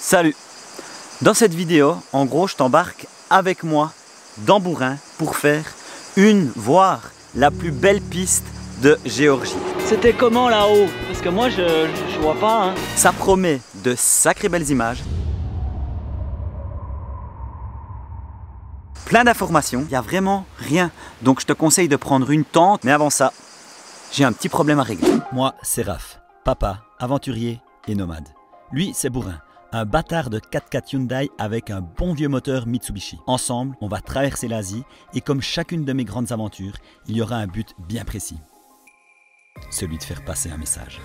Salut! Dans cette vidéo, en gros, je t'embarque avec moi dans Bourin pour faire voire la plus belle piste de Géorgie. C'était comment là-haut? Parce que moi je vois pas. Hein. Ça promet de sacrées belles images. Plein d'informations, il n'y a vraiment rien. Donc je te conseille de prendre une tente. Mais avant ça, j'ai un petit problème à régler. Moi, c'est Raph, papa, aventurier et nomade. Lui, c'est Bourin, un bâtard de 4x4 Hyundai avec un bon vieux moteur Mitsubishi. Ensemble, on va traverser l'Asie et comme chacune de mes grandes aventures, il y aura un but bien précis. Celui de faire passer un message.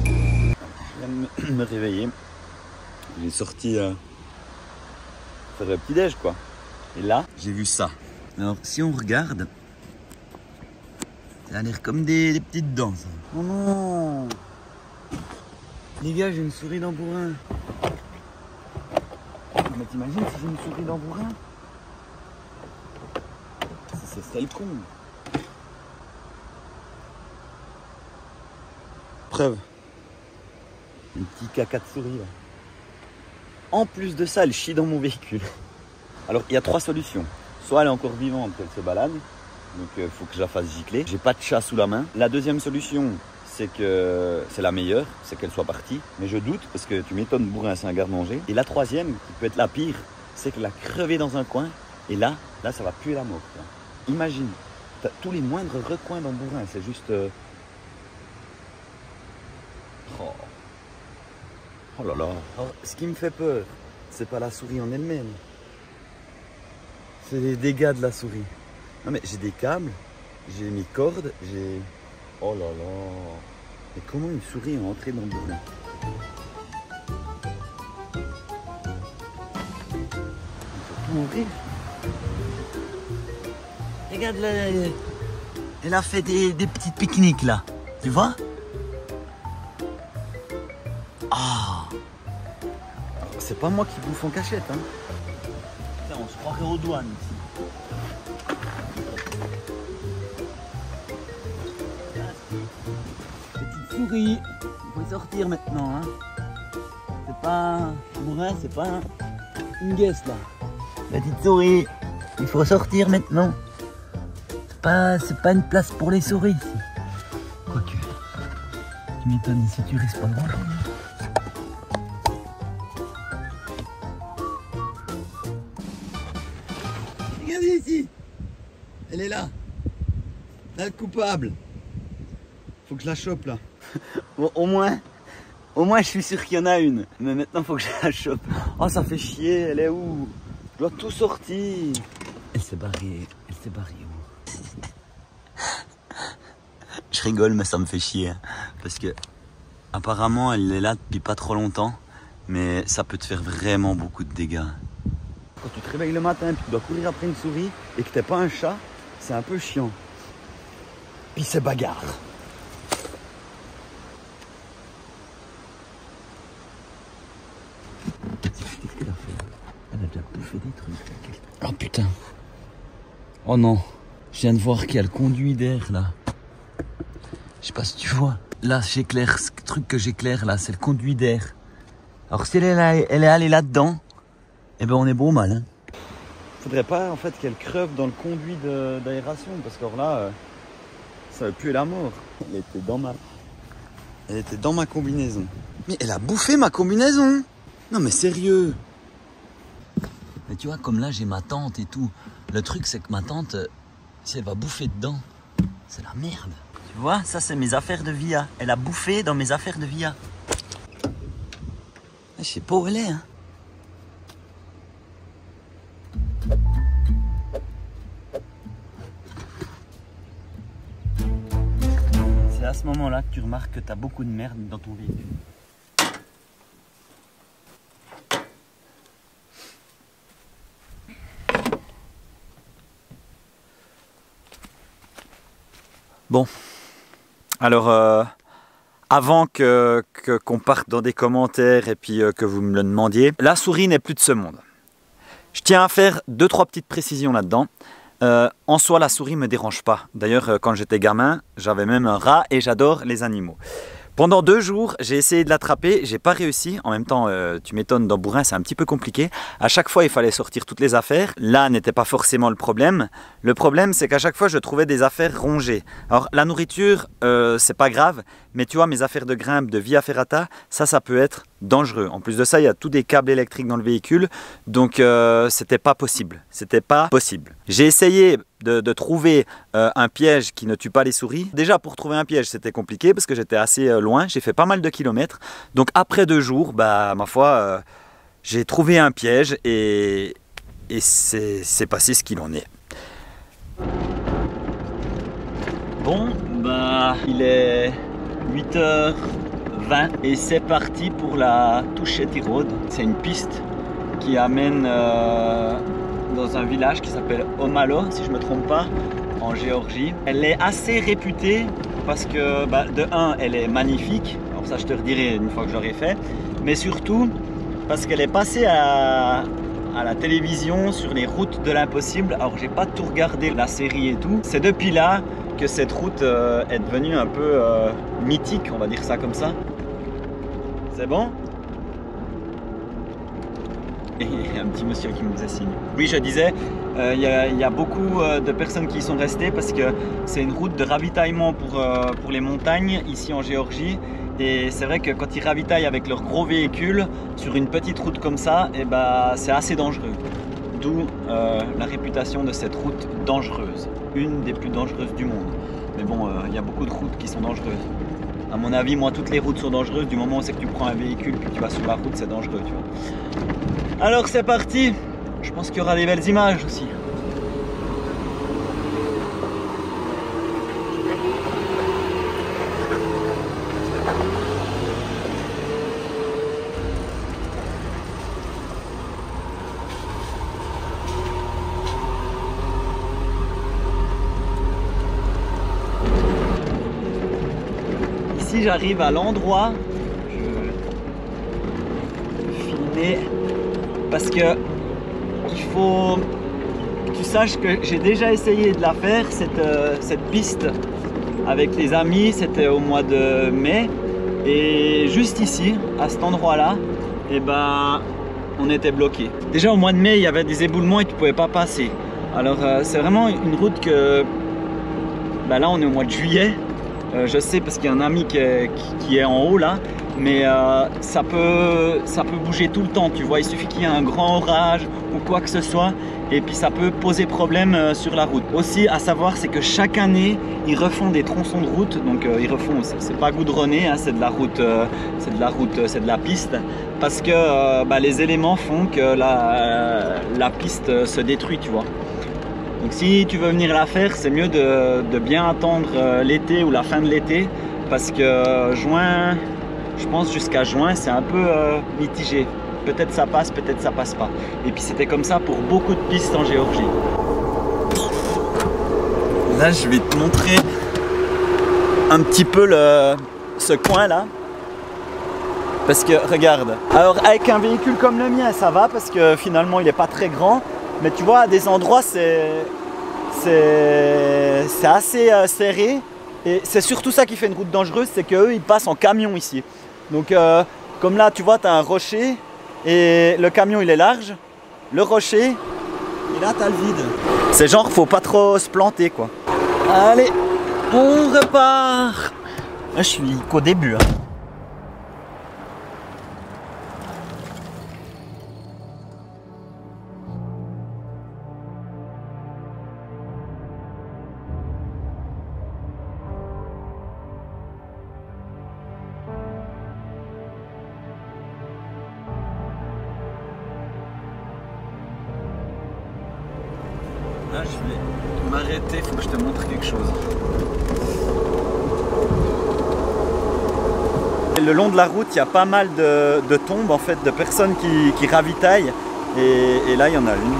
Je viens de me réveiller. J'ai sorti faire le petit-déj quoi. Et là, j'ai vu ça. Alors, si on regarde, ça a l'air comme des petites dents. Ça. Oh non! Les gars, j'ai une souris dans Bourin. Mais t'imagines si j'ai une souris dans Bourin? Ce serait le con. Preuve. Un petit caca de souris là. En plus de ça, elle chie dans mon véhicule. Alors, il y a trois solutions. Soit elle est encore vivante, elle se balade, donc il faut que je la fasse gicler. J'ai pas de chat sous la main. La deuxième solution, c'est que c'est la meilleure, c'est qu'elle soit partie. Mais je doute parce que tu m'étonnes, Bourin, c'est un garde-manger. Et la troisième, qui peut être la pire, c'est qu'elle a crevé dans un coin. Et là, ça va puer la mort. Là. Imagine, t'as tous les moindres recoins dans Bourin, c'est juste... Oh. Oh là là. Alors, ce qui me fait peur, c'est pas la souris en elle-même. C'est les dégâts de la souris. Non mais j'ai des câbles, j'ai mis cordes, j'ai... Oh là là. Mais comment une souris est entrée dans le Bourin? On peut mourir. Regarde là, elle a fait des petits pique-niques là. Tu vois? Ah. C'est pas moi qui bouffe en cachette hein. Putain, on se croirait aux douanes ici. Petite souris, il faut sortir maintenant. Hein. C'est pas... Bourin, c'est pas une guest là. Petite souris, il faut sortir maintenant. C'est pas une place pour les souris ici. Quoique, tu m'étonnes si tu risques pas grand chose. Regardez ici, elle est là, la coupable. Faut que je la chope là. Bon, au moins je suis sûr qu'il y en a une. Mais maintenant faut que je la chope. Oh ça fait chier, elle est où? Je dois tout sortir. Elle s'est barrée où? Je rigole mais ça me fait chier. Parce que apparemment elle est là depuis pas trop longtemps. Mais ça peut te faire vraiment beaucoup de dégâts. Quand tu te réveilles le matin et que tu dois courir après une souris et que t'es pas un chat, c'est un peu chiant. Puis c'est bagarre. Qu'est-ce qu'elle a fait? Elle a déjà bouffé des trucs. Oh putain. Oh non. Je viens de voir qu'il y a le conduit d'air là. Je sais pas si tu vois. Là j'éclaire, ce truc que j'éclaire là, c'est le conduit d'air. Alors si elle est allée là-dedans, eh ben on est bon mal. Hein. Faudrait pas en fait qu'elle creve dans le conduit d'aération parce que là, ça va puer la mort. Elle était dans ma combinaison. Mais elle a bouffé ma combinaison. Non mais sérieux. Mais tu vois comme là j'ai ma tante et tout. Le truc c'est que ma tante, si elle va bouffer dedans, c'est la merde. Tu vois, ça c'est mes affaires de Via. Elle a bouffé dans mes affaires de Via. Je sais pas où elle est. Hein. C'est à ce moment-là que tu remarques que tu as beaucoup de merde dans ton véhicule. Bon, alors avant qu'on parte dans des commentaires et puis que vous me le demandiez, la souris n'est plus de ce monde. Je tiens à faire 2-3 petites précisions là-dedans. En soi, la souris me dérange pas. D'ailleurs, quand j'étais gamin, j'avais même un rat et j'adore les animaux. Pendant 2 jours, j'ai essayé de l'attraper, j'ai pas réussi. En même temps, tu m'étonnes, dans Bourrin, c'est un petit peu compliqué. À chaque fois, il fallait sortir toutes les affaires. Là, n'était pas forcément le problème. Le problème, c'est qu'à chaque fois, je trouvais des affaires rongées. Alors, la nourriture, c'est pas grave, mais tu vois, mes affaires de grimpe, de via ferrata, ça peut être dangereux. En plus de ça, il y a tous des câbles électriques dans le véhicule, donc c'était pas possible. C'était pas possible. J'ai essayé de trouver un piège qui ne tue pas les souris. Déjà, pour trouver un piège, c'était compliqué parce que j'étais assez loin. J'ai fait pas mal de kilomètres. Donc après 2 jours, bah, ma foi, j'ai trouvé un piège et c'est passé ce qu'il en est. Bon, bah, il est 8h20 et c'est parti pour la Tusheti Road. C'est une piste qui amène dans un village qui s'appelle Omalo, si je ne me trompe pas, en Géorgie. Elle est assez réputée parce que, bah, de 1, elle est magnifique. Alors ça, je te redirai une fois que j'aurai fait. Mais surtout, parce qu'elle est passée à la télévision sur les routes de l'impossible. Alors, j'ai pas tout regardé la série et tout. C'est depuis là que cette route est devenue un peu mythique, on va dire ça comme ça. C'est bon? Et il y a un petit monsieur qui me faisait signe. Oui, je disais, il y a beaucoup de personnes qui y sont restées parce que c'est une route de ravitaillement pour les montagnes ici en Géorgie. Et c'est vrai que quand ils ravitaillent avec leurs gros véhicules sur une petite route comme ça, et bah, c'est assez dangereux. D'où la réputation de cette route dangereuse. Une des plus dangereuses du monde. Mais bon, il y a beaucoup de routes qui sont dangereuses. À mon avis, moi, toutes les routes sont dangereuses. Du moment où c'est que tu prends un véhicule et que tu vas sur la route, c'est dangereux, tu vois. Alors c'est parti. Je pense qu'il y aura des belles images aussi. Ici, j'arrive à l'endroit. Je vais filmer parce que il faut que tu saches que j'ai déjà essayé de la faire, cette piste avec les amis. C'était au mois de mai et juste ici, à cet endroit-là, et ben, on était bloqué. Déjà au mois de mai, il y avait des éboulements et tu ne pouvais pas passer. Alors c'est vraiment une route que ben là on est au mois de juillet. Je sais parce qu'il y a un ami qui est en haut là, mais ça peut bouger tout le temps, tu vois. Il suffit qu'il y ait un grand orage ou quoi que ce soit et puis ça peut poser problème sur la route. Aussi à savoir, c'est que chaque année ils refont des tronçons de route, donc ils refont, c'est pas goudronné, hein, c'est de la route, c'est de la piste, parce que bah, les éléments font que la piste se détruit, tu vois. Donc si tu veux venir la faire, c'est mieux de bien attendre l'été ou la fin de l'été, parce que juin, je pense jusqu'à juin, c'est un peu mitigé. Peut-être ça passe, peut-être ça passe pas. Et puis c'était comme ça pour beaucoup de pistes en Géorgie. Là, je vais te montrer un petit peu ce coin là. Parce que regarde, alors avec un véhicule comme le mien, ça va parce que finalement il n'est pas très grand. Mais tu vois, à des endroits, c'est assez serré. Et c'est surtout ça qui fait une route dangereuse, c'est qu'eux, ils passent en camion ici. Donc, comme là, tu vois, tu as un rocher et le camion, il est large. Le rocher, et là, tu as le vide. C'est genre, faut pas trop se planter, quoi. Allez, on repart. Là, je suis qu'au début. Hein. Là, je vais m'arrêter, il faut que je te montre quelque chose. Le long de la route, il y a pas mal de tombes, en fait, de personnes qui ravitaillent. Et là, il y en a une.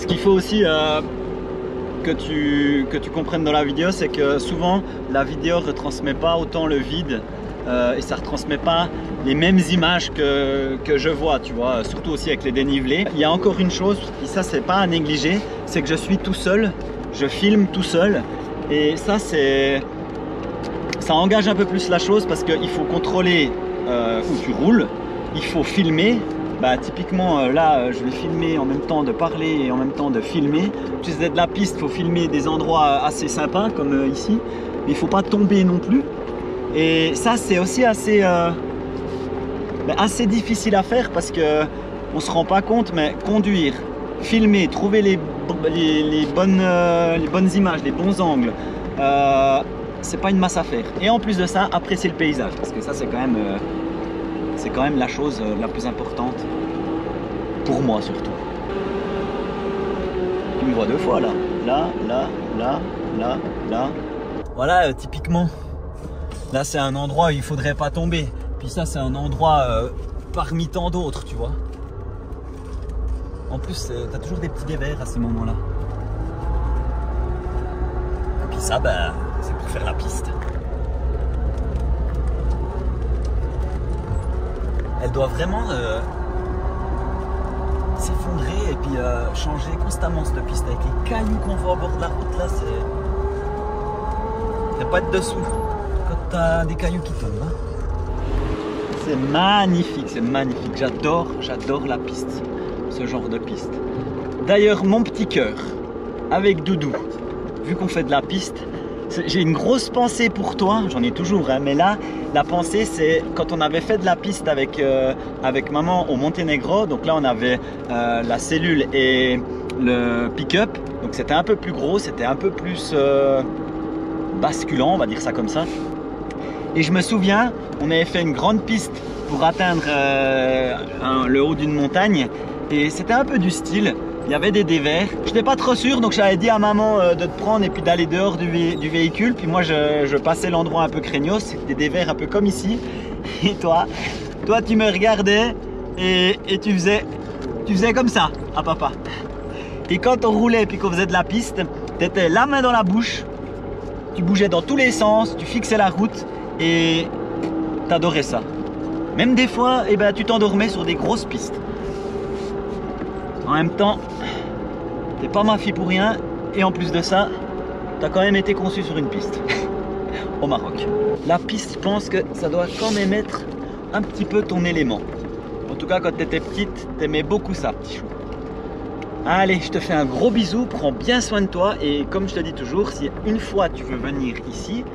Ce qu'il faut aussi que tu comprennes dans la vidéo, c'est que souvent la vidéo ne retransmet pas autant le vide et ça ne retransmet pas les mêmes images que je vois, tu vois, surtout aussi avec les dénivelés. Il y a encore une chose, et ça c'est pas à négliger, c'est que je suis tout seul, je filme tout seul et ça engage un peu plus la chose parce qu'il faut contrôler où tu roules, il faut filmer. Bah, typiquement là je vais filmer en même temps de parler et en même temps de filmer. Tu sais, de la piste, il faut filmer des endroits assez sympas comme ici, mais il ne faut pas tomber non plus. Et ça c'est aussi assez difficile à faire parce que on se rend pas compte, mais conduire, filmer, trouver les bonnes images, les bons angles, c'est pas une masse à faire. Et en plus de ça, apprécier le paysage parce que ça c'est quand même la chose la plus importante pour moi surtout. Tu me vois deux fois là, là. Voilà, typiquement. Là c'est un endroit où il faudrait pas tomber. Puis ça c'est un endroit parmi tant d'autres, tu vois. En plus t'as toujours des petits dévers à ces moments-là. Et puis ça c'est pour faire la piste. Elle doit vraiment s'effondrer et puis changer constamment cette piste avec les cailloux qu'on voit au bord de la route là, c'est pas être dessous quand t'as des cailloux qui tombent. Hein. C'est magnifique, j'adore la piste, ce genre de piste. D'ailleurs mon petit cœur avec Doudou, vu qu'on fait de la piste, j'ai une grosse pensée pour toi, j'en ai toujours, hein, mais là, la pensée c'est quand on avait fait de la piste avec maman au Monténégro, donc là on avait la cellule et le pick-up, donc c'était un peu plus gros, c'était un peu plus basculant, on va dire ça comme ça. Et je me souviens, on avait fait une grande piste pour atteindre le haut d'une montagne et c'était un peu du style. Il y avait des dévers. Je n'étais pas trop sûr, donc j'avais dit à maman de te prendre et puis d'aller dehors du véhicule. Puis moi, je passais l'endroit un peu craignos, des dévers un peu comme ici. Et toi tu me regardais et tu faisais comme ça à papa. Et quand on roulait et puis qu'on faisait de la piste, tu étais la main dans la bouche, tu bougeais dans tous les sens, tu fixais la route et tu adorais ça. Même des fois, tu t'endormais sur des grosses pistes. En même temps, t'es pas ma fille pour rien et en plus de ça, t'as quand même été conçu sur une piste au Maroc. La piste, je pense que ça doit quand même être un petit peu ton élément. En tout cas, quand t'étais petite, t'aimais beaucoup ça, petit chou. Allez, je te fais un gros bisou, prends bien soin de toi et comme je te dis toujours, si une fois tu veux venir ici,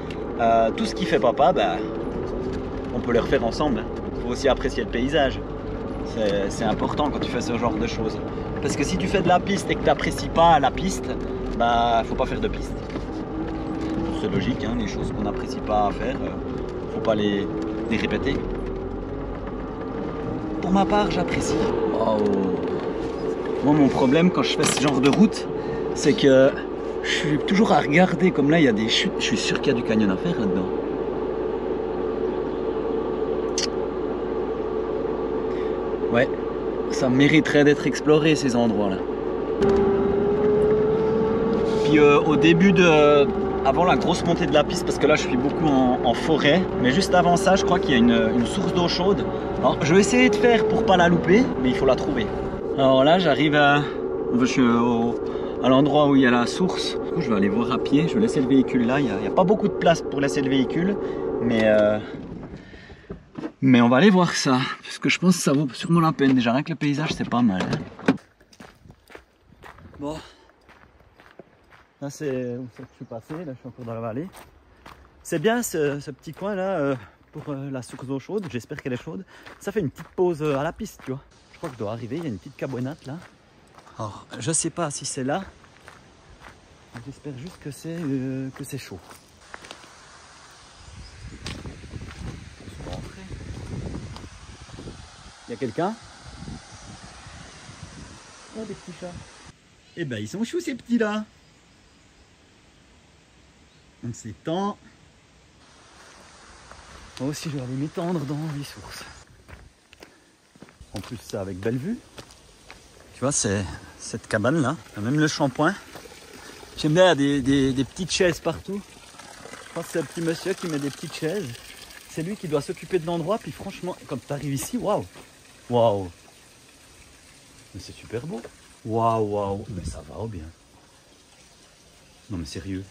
tout ce qui fait papa, on peut le refaire ensemble. Il faut aussi apprécier le paysage. C'est important quand tu fais ce genre de choses. Parce que si tu fais de la piste et que tu n'apprécies pas la piste, faut pas faire de piste. C'est logique, hein, les choses qu'on n'apprécie pas à faire, faut pas les répéter. Pour ma part, j'apprécie. Oh. Moi, mon problème quand je fais ce genre de route, c'est que je suis toujours à regarder, comme là il y a des chutes, je suis sûr qu'il y a du canyon à faire là-dedans. Ouais, ça mériterait d'être exploré ces endroits-là. Puis au début avant la grosse montée de la piste, parce que là je suis beaucoup en forêt, mais juste avant ça, je crois qu'il y a une source d'eau chaude. Alors je vais essayer de faire pour pas la louper, mais il faut la trouver. Alors là, j'arrive je suis à l'endroit où il y a la source. Du coup, je vais aller voir à pied, je vais laisser le véhicule là. Il n'y a pas beaucoup de place pour laisser le véhicule, mais on va aller voir ça, parce que je pense que ça vaut sûrement la peine. Déjà, rien que le paysage, c'est pas mal. Hein. Bon, là c'est où je suis passé, là je suis encore dans la vallée. C'est bien ce petit coin là pour la source d'eau chaude, j'espère qu'elle est chaude. Ça fait une petite pause à la piste, tu vois. Je crois que je dois arriver, il y a une petite cabouinette là. Alors, je sais pas si c'est là. J'espère juste que c'est chaud. Il y a quelqu'un? Oh, des petits chats. Eh ben, ils sont chauds ces petits là. Donc c'est temps. Moi aussi, je vais aller m'étendre dans les sources. En plus, c'est avec belle vue. Tu vois, c'est cette cabane là, même le shampoing. J'aime bien des petites chaises partout. Je pense que c'est un petit monsieur qui met des petites chaises. C'est lui qui doit s'occuper de l'endroit. Puis franchement, quand tu arrives ici, waouh, waouh, mais c'est super beau. Waouh, waouh, mais ça va bien. Non mais sérieux.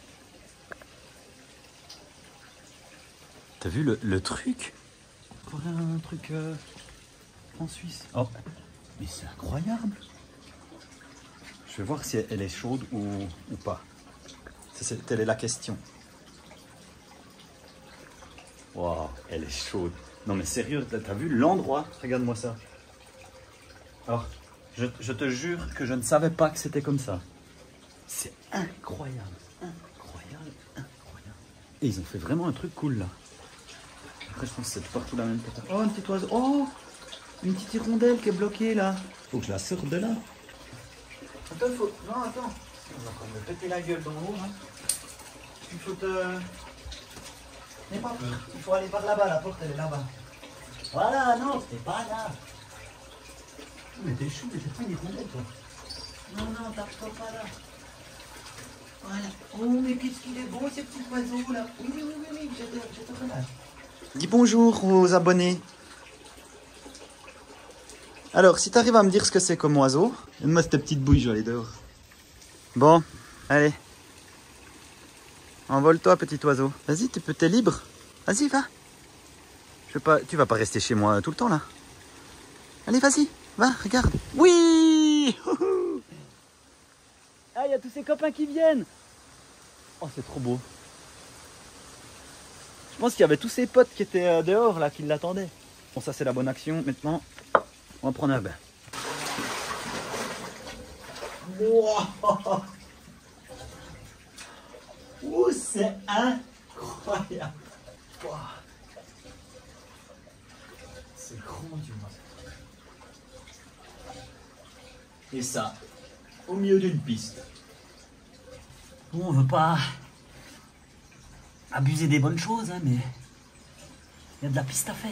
T'as vu le truc? Un truc en Suisse. Oh, mais c'est incroyable. Je vais voir si elle est chaude ou pas. Telle est la question. Waouh, elle est chaude. Non mais sérieux, t'as vu l'endroit? Regarde-moi ça. Alors, je te jure que je ne savais pas que c'était comme ça. C'est incroyable, incroyable, incroyable. Et ils ont fait vraiment un truc cool là. Après, je pense que c'est partout la même chose. Oh, un petit oiseau. Oh, une petite hirondelle qui est bloquée là. Faut que je la sorte de là. Attends, faut... Non, attends. On va me péter la gueule dans l'eau. Hein. Il faut te... N'aie pas peur. Il faut aller par là-bas. La porte, elle est là-bas. Voilà, non, c'était pas là. Mais t'es chou, mais t'es pas une hirondelle, toi. Non, non, tape-toi pas là. Voilà. Oh, mais qu'est-ce qu'il est beau, ces petits oiseaux là. Oui, oui, oui, oui, je te relâche. Dis bonjour aux abonnés. Alors, si tu arrives à me dire ce que c'est comme oiseau, donne-moi cette petite bouille, je vais aller dehors. Bon, allez. Envole-toi, petit oiseau. Vas-y, t'es libre. Vas-y, va. Tu vas pas rester chez moi tout le temps, là. Allez, vas-y, va, regarde. Oui. Ah, il y a tous ces copains qui viennent. Oh, c'est trop beau. Je pense qu'il y avait tous ses potes qui étaient dehors, là, qui l'attendaient. Bon, ça, c'est la bonne action. Maintenant, on va prendre un bain. Wow. Ouh, c'est incroyable. Wow. C'est grandiose. Et ça, au milieu d'une piste. Bon, on veut pas abuser des bonnes choses, hein, mais il y a de la piste à faire.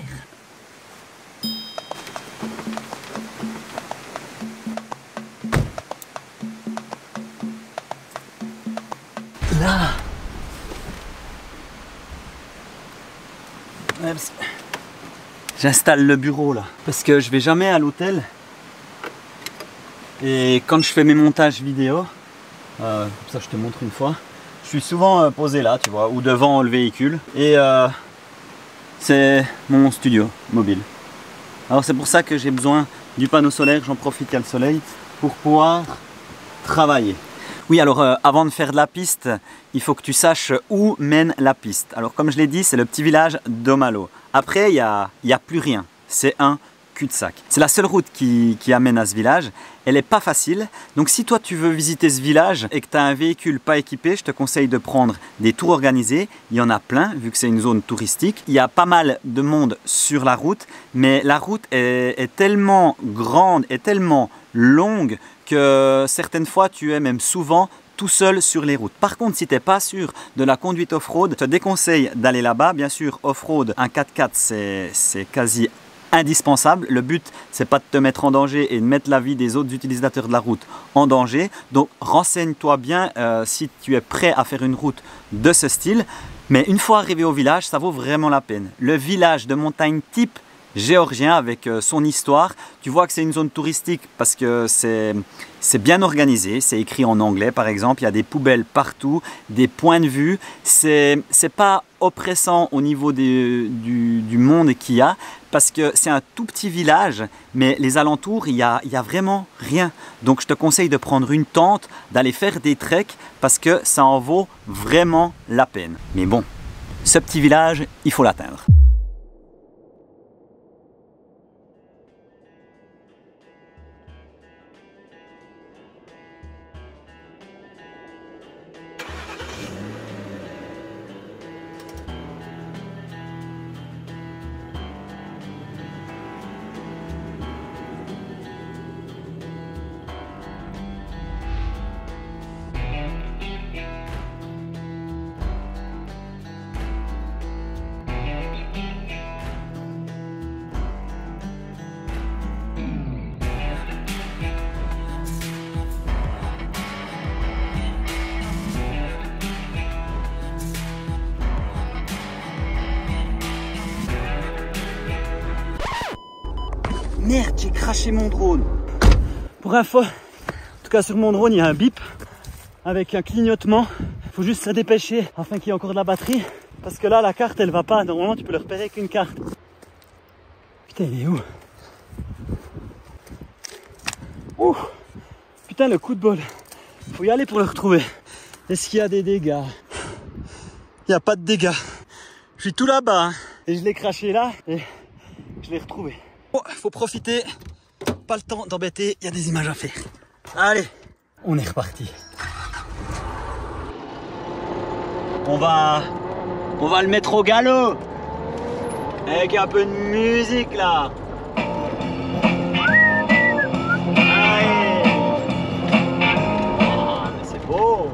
Là, j'installe le bureau là, parce que je vais jamais à l'hôtel. Et quand je fais mes montages vidéo, comme ça je te montre une fois, je suis souvent posé là, tu vois, ou devant le véhicule. Et c'est mon studio mobile. Alors c'est pour ça que j'ai besoin du panneau solaire, j'en profite, il y a le soleil, pour pouvoir travailler. Oui, alors avant de faire de la piste, il faut que tu saches où mène la piste. Alors comme je l'ai dit, c'est le petit village d'Omalo. Après, il y a plus rien, c'est un cul-de-sac. C'est la seule route qui amène à ce village. Elle n'est pas facile. Donc si toi tu veux visiter ce village et que tu as un véhicule pas équipé, je te conseille de prendre des tours organisés. Il y en a plein vu que c'est une zone touristique. Il y a pas mal de monde sur la route, mais la route est tellement grande et tellement longue que certaines fois tu es même souvent tout seul sur les routes. Par contre, si tu n'es pas sûr de la conduite off-road, je te déconseille d'aller là-bas. Bien sûr, off-road, un 4x4, c'est quasi indispensable. Le but, c'est pas de te mettre en danger et de mettre la vie des autres utilisateurs de la route en danger. Donc, renseigne-toi bien si tu es prêt à faire une route de ce style. Mais une fois arrivé au village, ça vaut vraiment la peine. Le village de montagne type géorgien avec son histoire. Tu vois que c'est une zone touristique parce que c'est bien organisé. C'est écrit en anglais par exemple. Il y a des poubelles partout, des points de vue. C'est pas oppressant au niveau du monde qu'il y a parce que c'est un tout petit village, mais les alentours, il y a vraiment rien. Donc je te conseille de prendre une tente, d'aller faire des treks parce que ça en vaut vraiment la peine. Mais bon, ce petit village, il faut l'atteindre. Merde, j'ai craché mon drone. Pour info, en tout cas sur mon drone, il y a un bip avec un clignotement. Faut juste se dépêcher afin qu'il y ait encore de la batterie. Parce que là, la carte, elle va pas. Normalement, tu peux le repérer avec une carte. Putain, il est où? Ouh. Putain, le coup de bol. Faut y aller pour le retrouver. Est-ce qu'il y a des dégâts? Il n'y a pas de dégâts. Je suis tout là-bas. Hein. Et je l'ai craché là. Et je l'ai retrouvé. Oh, faut profiter. Pas le temps d'embêter. Il y a des images à faire. Allez, on est reparti. On va le mettre au galop. Avec un peu de musique là. Allez. Oh, mais c'est beau.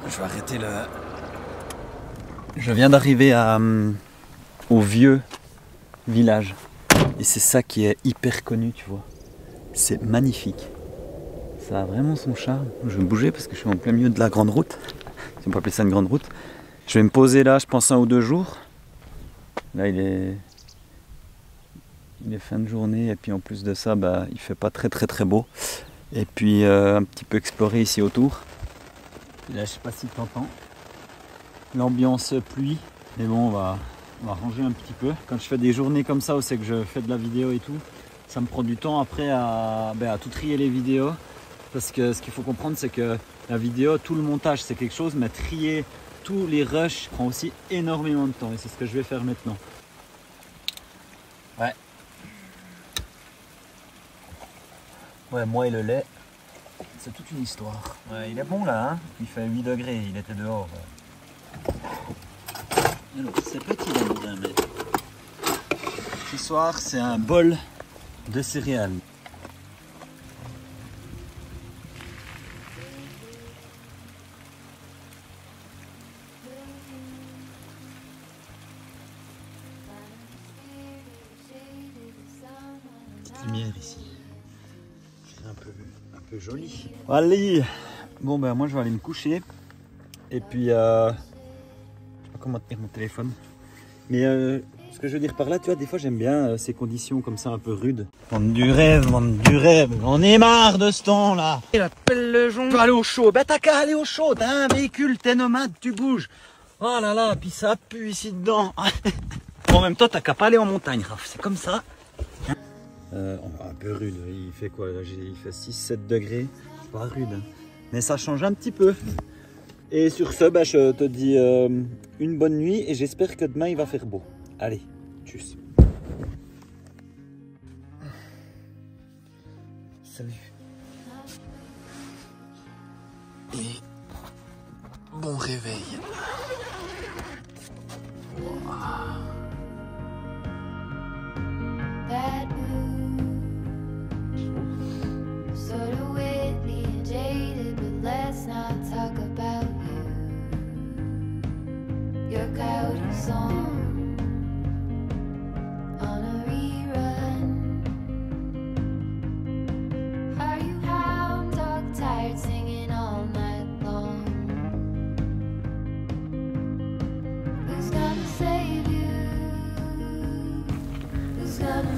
Je vais arrêter le... Je viens d'arriver au vieux village. Et c'est ça qui est hyper connu, tu vois. C'est magnifique. Ça a vraiment son charme. Je vais me bouger parce que je suis en plein milieu de la grande route. Si on peut appeler ça une grande route. Je vais me poser là, je pense 1 ou 2 jours. Là, il est fin de journée. Et puis en plus de ça, bah, il fait pas très beau. Et puis un petit peu explorer ici autour. Et là, je sais pas si tu entends l'ambiance pluie, mais bon, on va ranger un petit peu. Quand je fais des journées comme ça où c'est que je fais de la vidéo et tout, ça me prend du temps après à tout trier les vidéos. Parce que ce qu'il faut comprendre, c'est que la vidéo, tout le montage, c'est quelque chose, mais trier tous les rushs prend aussi énormément de temps. Et c'est ce que je vais faire maintenant. Ouais. Ouais, moi et le lait. C'est toute une histoire. Ouais, il est bon là, hein. Il fait 8 degrés, il était dehors. Alors, c'est petit dans le bain, mais... Ce soir, c'est un bol de céréales. Petite lumière ici. Un peu joli. Allez, bon ben moi je vais aller me coucher et puis je sais pas comment tenir mon téléphone, mais ce que je veux dire par là, tu vois, des fois j'aime bien ces conditions comme ça un peu rudes. Bande du rêve, on est marre de ce temps là. Il appelle le jonc. Tu vas aller au chaud, ben t'as qu'à aller au chaud, t'as un véhicule, t'es nomade, tu bouges. Oh là là, puis ça pue ici dedans. En même temps t'as qu'à pas aller en montagne, Raph, c'est comme ça. Un peu rude, il fait quoi là? Il fait 6-7 degrés, c'est pas rude, hein. Mais ça change un petit peu. Et sur ce, bah, je te dis une bonne nuit et j'espère que demain il va faire beau. Allez, tchuss. Salut. Et bon réveil. Wow.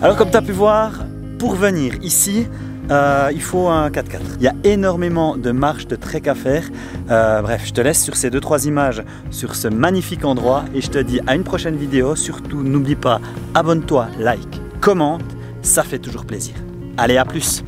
Alors comme tu as pu voir, pour venir ici, il faut un 4x4. Il y a énormément de marches, de trek à faire. Bref, je te laisse sur ces 2-3 images sur ce magnifique endroit et je te dis à une prochaine vidéo. Surtout, n'oublie pas, abonne-toi, like, commente, ça fait toujours plaisir. Allez, à plus.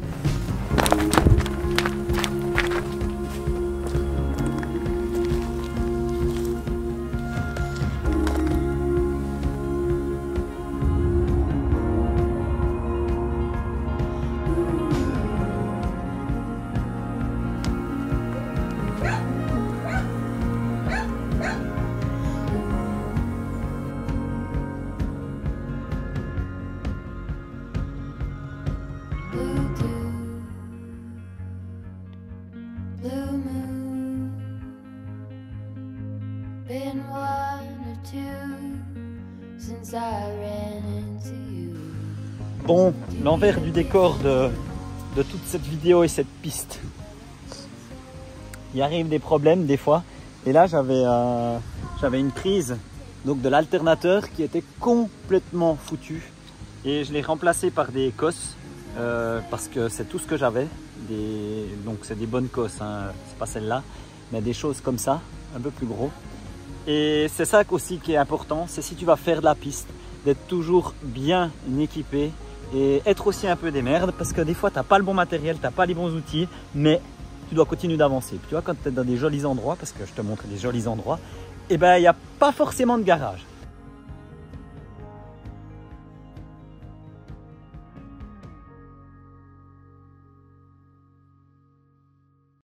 Bon, l'envers du décor de toute cette vidéo et cette piste. Il arrive des problèmes des fois. Et là, j'avais une prise donc de l'alternateur qui était complètement foutue. Et je l'ai remplacé par des cosses parce que c'est tout ce que j'avais. Donc c'est des bonnes cosses, hein. C'est pas celle-là, mais des choses comme ça, un peu plus gros. Et c'est ça aussi qui est important, c'est si tu vas faire de la piste, d'être toujours bien équipé et être aussi un peu des merdes parce que des fois tu n'as pas le bon matériel, tu n'as pas les bons outils, mais tu dois continuer d'avancer. Tu vois, quand tu es dans des jolis endroits, parce que je te montre des jolis endroits, et ben il n'y a pas forcément de garage.